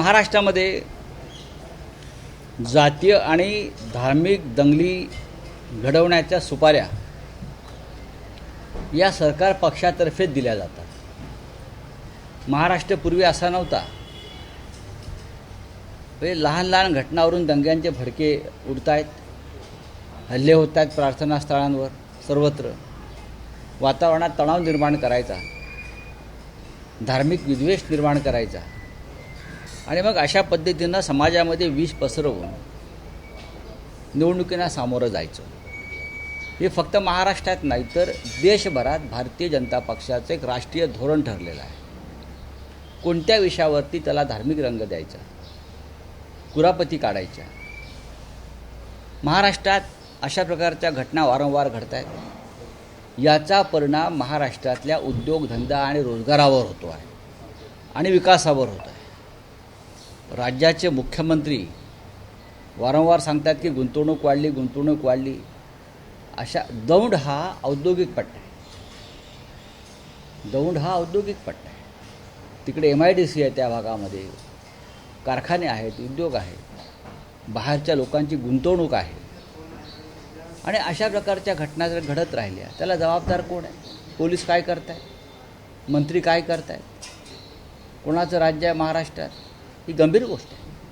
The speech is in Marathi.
महाराष्ट्रामध्ये जातीय आणि धार्मिक दंगली घडवण्याच्या सुपाऱ्या या सरकार पक्षातर्फे दिल्या जातात. महाराष्ट्र पूर्वी असा नव्हता. लहान लहान घटनावरून दंग्यांचे भडके उडत आहेत, हल्ले होत आहेत प्रार्थनास्थळांवर, सर्वत्र वातावरणात तणाव निर्माण करायचा, धार्मिक विद्वेष निर्माण करायचा आणि मग अशा पद्धतीनं समाजामध्ये विष पसरवून निवडणुकींना सामोरं जायचं. हे फक्त महाराष्ट्रात नाही तर देशभरात भारतीय जनता पक्षाचं एक राष्ट्रीय धोरण ठरलेलं आहे. कोणत्या विषयावरती त्याला धार्मिक रंग द्यायचा, कुरापती काढायच्या. महाराष्ट्रात अशा प्रकारच्या घटना वारंवार घडत आहेत. याचा परिणाम महाराष्ट्रातल्या उद्योगधंदा आणि रोजगारावर होतो आहे आणि विकासावर होत आहे. राज्याचे मुख्यमंत्री वारंवार सांगतात की गुंतवणूक वाढली, गुंतवणूक वाढली. अशा दौंड हा औद्योगिक पट्टा आहे. दौंड हा औद्योगिक पट्टा आहे. तिकडे MIDC आहे, त्या भागामध्ये कारखाने आहेत, उद्योग आहेत, बाहेरच्या लोकांची गुंतवणूक आहे. आणि अशा प्रकारच्या घटना जर घडत राहिल्या त्याला जबाबदार कोण आहे? पोलीस काय करत आहेत? मंत्री काय करत आहेत? कोणाचं राज्य आहे महाराष्ट्रात? ही गंभीर गोष्ट आहे.